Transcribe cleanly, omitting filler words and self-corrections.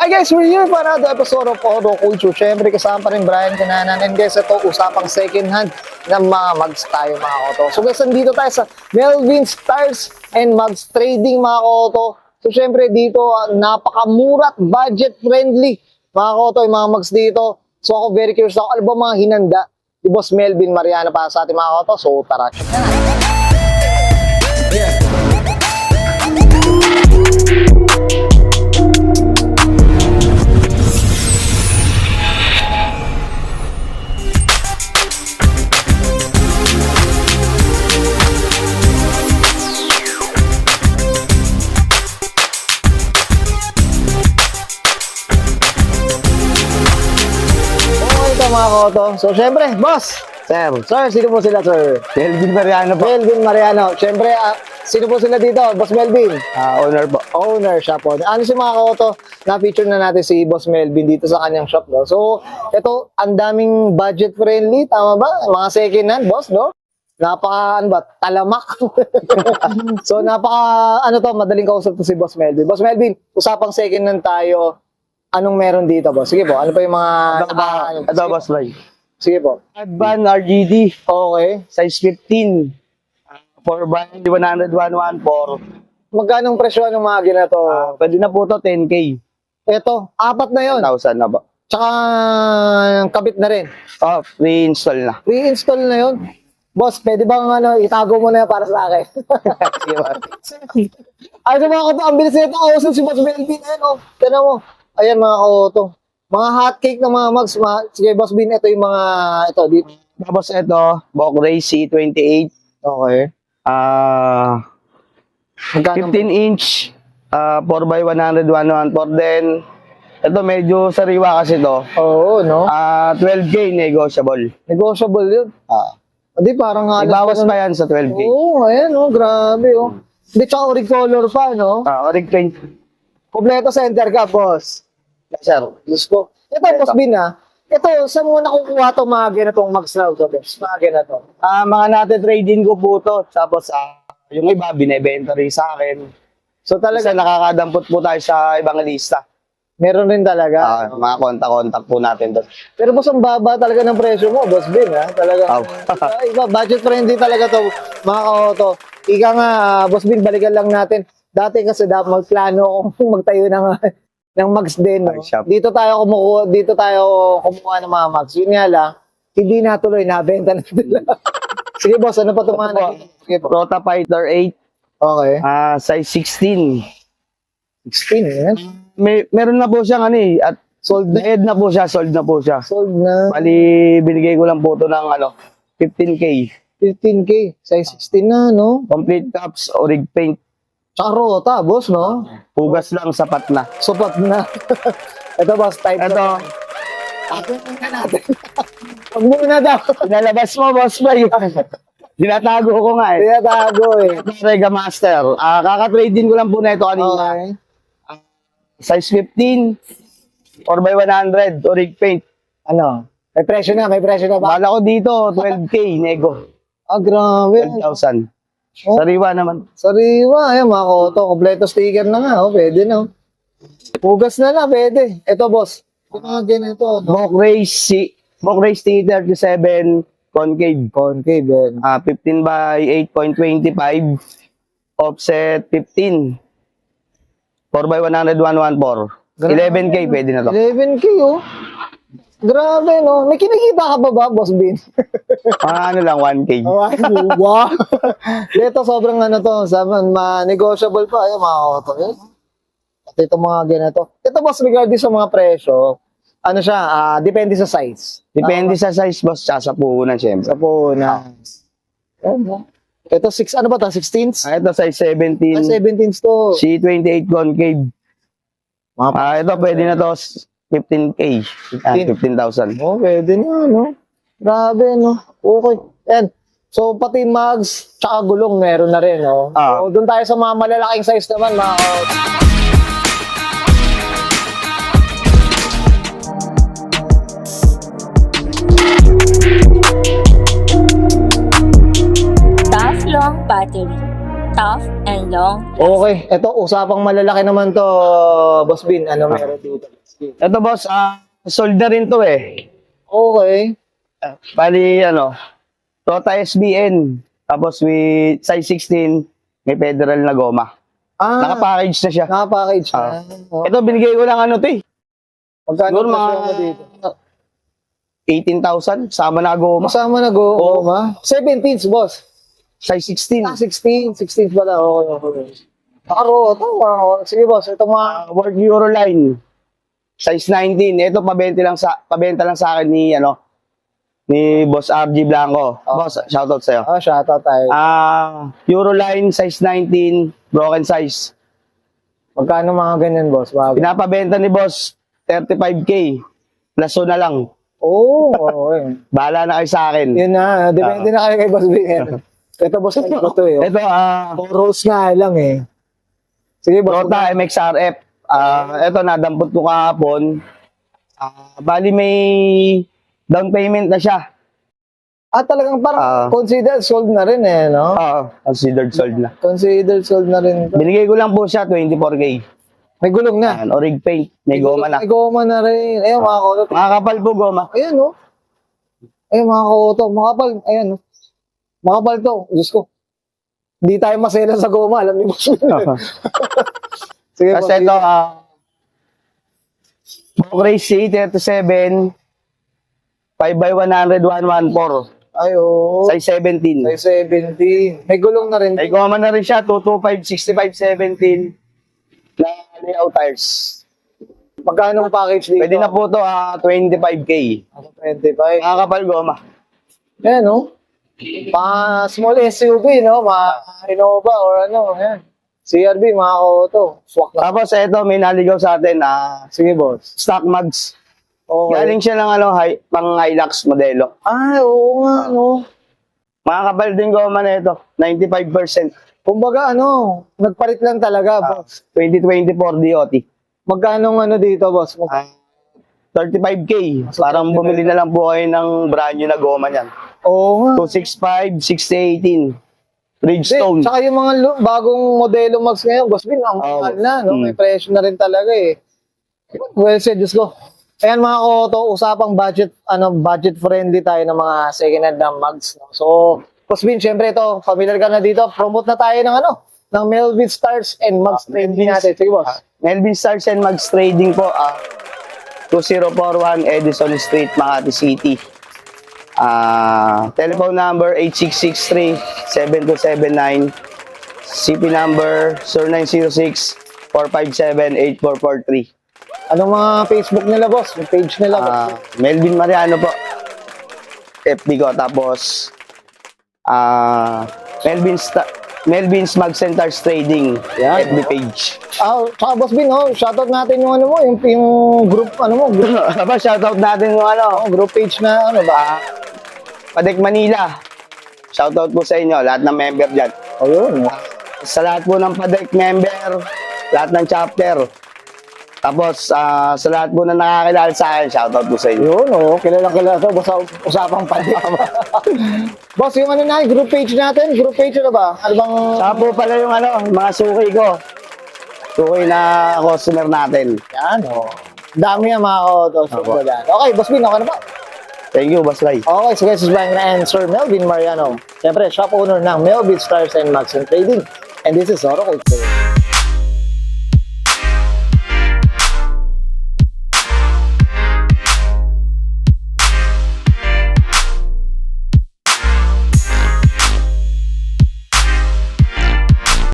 Hi guys, we're here para another episode of Auto Culture. Siyempre kasama pa rin Brian Cananan. And guys, ito usapang second hand na mga mags tayo mga auto. So guys, nandito tayo sa Melvin's Tires and Mags Trading mga auto. So siyempre dito, napakamura at budget friendly mga auto, yung mga mags dito. So ako very curious ako, ano ba mga hinanda ni Boss Melvin Mariano para sa ating mga auto? So tara, check na natin. Mga koto. So, syempre, boss. Sir, sino po sila, sir? Melvin Mariano po. Melvin Mariano. Syempre, sino po sila dito? Boss Melvin? Owner po. Owner siya po. Ano si mga koto? Na-feature na natin si Boss Melvin dito sa kanyang shop, no? So, ito, ang daming budget friendly. Tama ba? Mga second hand, boss, no? Napaka, ano ba? Talamak. So, napaka, ano to, madaling kausap to si Boss Melvin. Boss Melvin, usapang second hand tayo. Anong meron dito, boss? Sige po, ano pa yung mga... Ito, boss boy. Sige po. Advan RGD. Okay. Size 15. 4x 100-114. Magkano ang presyo ng mga ginato? Pwede na po to 10K. Ito, apat na yon. 1,000 na ba? Tsaka kabit na rin. Free install na. Re-install na yon. Boss, pwede bang itago mo na yan para sa akin? Sige ba? Ay, sa mga koto, ang bilis na ito. Kausap si Boss Melvin. Ayan, oh. Tinan mo. Ayan, mga koto. Mga hotcake ng mga mags. Sige, Boss Bin, ito yung mga... Ito, dito. Tapos ito, Bok Ray C28. Okay. Magkano? 15-inch. 4x100-114. Then, ito medyo sariwa kasi to. Oo, no? 12K negotiable. Negotiable yun. Hindi, parang halos... Ibawas pa yan sa 12K. Oo, ayan, oh. Grabe, oh. Hindi, tsaka orig color pa, no? Orig paint. Kompleto center ka, boss. Yes, sir. Diyos ko. Ito, Boss Bin, ha? Ito, saan mo nakukuha itong mga ganitong mags na ito, boss? Mga ganito. Mga natin trading ko po to. Tapos, yung iba, binibenta rin sa akin. So, Talaga talaga, nakakadampot po tayo sa ibang lista. meron rin talaga. Mga kontak-kontak po natin doon. Pero, boss, ang baba talaga ng presyo mo, Boss Bin, ha? Talaga. Iba, budget friendly talaga to, mga ka-auto. Ika nga, Boss Bin, balikan lang natin. Dati kasi dapat magplano akong magtayo ng mags din. No? Dito tayo kumukuha ng mga mags. Yun nga lang, hindi natuloy, nabenta na nila. Sige boss, ano pa ito mga Sige po. Rota Fighter 8, Okay. size 16. 16, yan. Meron na po siyang at sold na po siya, sold na po siya. Sold na. Bali, binigay ko lang po ito ng 15K. 15K. Size 16 na, no? Complete caps, orig paint. Tsaka rota, boss, no? Hugas lang, sapat na. Supat na. Ito boss, type Ito, Huwag muna daw. pinalabas mo, boss ba yun? Dinatago ko nga eh. Tinatago eh. Rega Master. Kaka-trade din ko lang po na ito kanina. Okay. Size 15, 4x100, orig paint. Ano? May presyo na ba? Bala ko dito, 12K, nego. Grabe. 12,000. Oh. Sariwa naman. Sariwa, ayan mga koto. Kompleto sticker na nga, oh. Pwede na. Hugas na lang, pwede. Ito, boss. Yung mga ganito, no? Bok Race T37 concave. Concave, yan. 15 by 8.25. Offset 15. 4x100, 114. 11K pwede na to. 11K, oh. Grabe, no? May kinikita ka ba, Boss Bin? Ano lang, 1K. Wow. Ito, sobrang negotiable pa. Ayan, mga koto. At ito mga ganito. Ito, boss, regarding sa mga presyo, ano siya, depende sa size. Depende sa size, boss, tsaka sa puhunan, syempre. Sa puhunan. Ito, ano ba ito? 16s? Ito, size 17. 17s to. C28 concave. Ito, pwede na to 15K. 15,000. Oh, pwede na, no? Grabe, no? Okay. Yan. So, pati mags, tsaka gulong, meron na rin, no? So, doon tayo sa mga malalaking size naman, mga Tough long battery. tough and long. Okay, ito usapang malalaki naman to, Boss Bin. Ano meron dito? Ito boss, solder rin to eh. Okay. Bali, Tota SBN. Tapos with size 16, may federal na goma. Naka-package na siya. Naka-package na. Ito, binigay ko lang eh. Magkano Siguro mga presyo mo dito? 18,000, sama na goma. Masama na go. Oo. Ma. 17s, boss. Size 16. 16 pala. Okay. Ito. Sige, boss. Ito mga... Work Euroline. Size 19. Ito, pabenta lang sa akin ni Boss RG Blanco. Boss, shoutout sa'yo. Shoutout tayo. Euroline, size 19, broken size. Magkano mga ganyan, boss? Pinapabenta ni Boss, 35K. Laso na lang. Okay. Bahala na kayo sa akin. Yun na. Depende na kayo kay Boss Bin. Ito, boss, ko to eh. Ito, Rose nga lang eh. Sige, boss. Tota MXRF. Ito, nadampot ko kahapon. Bali may down payment na siya. Talagang parang considered sold na rin eh, no? Considered sold na. Considered sold na rin. Binigay ko lang po siya, 24K. May gulong na. Orig paint, may goma na. May goma na rin. Ayun, mga koto. Makakapal po goma. Ayun, no? Ayun, mga koto. Makapal. Ayun, no? Makapal to. Diyos ko. Hindi tayo masela sa goma. Alam niyo ba? Sige, Tapos ito, Bokray C37, 5x100, 114. Ayo. Size 17. Size 17. May gulong na rin. May goma na rin siya, 225, 65, 17 na layout tires. Magkano ang package dito? Pwede na po to 25K. 25. Makakapal goma. Ayan, no? Small SUV, no? Innova or ano. Ayan. CRV, mga auto. Swak na. Tapos ito, may naligaw sa atin, Sige, boss. stock mugs. Okay. Galing siya ng pang Hilux modelo. Oo nga, no? Makakapal din goma na ito, 95%. Kumbaga, nagpalit lang talaga, boss. 2024 DOT. Magkano dito, boss? 35K. Parang bumili na lang po kayo ng brand new na goma niyan. Oo nga. 265, 6018. Bridgestone. Tsaka yung mga bagong modelo mags ngayon, boss Bin, ang mahal na, no? May presyo na rin talaga eh. Well said, Diyos ko. Ayan mga koto, usapang budget friendly tayo ng mga second hand na mags. No? So, boss Bin, syempre ito, familiar ka na dito. Promote na tayo ng Melvin Stars and Mags Trading natin. Sige, boss. Melvin Stars and Mags Trading po, 2041 Edison Street, Makati City. Telephone number 8663-7279. CP number 0906-457-8443. Anong mga Facebook nila, boss? Yung page nila, boss? Melvin Mariano po. FB ko. Tapos, Melvin's Mag Centers Trading. Yan. FB page. Tsaka boss Bin, shoutout natin yung yung group, group, Shoutout natin yung group page na, Padek Manila. Shoutout po sa inyo, lahat ng member dyan. Ayun. Sa lahat po ng Padek member, lahat ng chapter. Tapos, sa lahat po na nakakilala sa akin, shoutout po sa inyo. Yun, kilala to, basta usapang pati. Boss, yung group page natin, group page ba? Ano bang... Saka po pala yung mga suki ko. Suki na customer natin. Yan, dami yan mga koto. Okay, boss Bin, okay na ba? Thank you, Boss Ray. Okay, so guys, this is Brian and Sir Melvin Mariano. Siyempre, shop owner ng Melvin Stars and Mags Trading. And this is Oro Culture.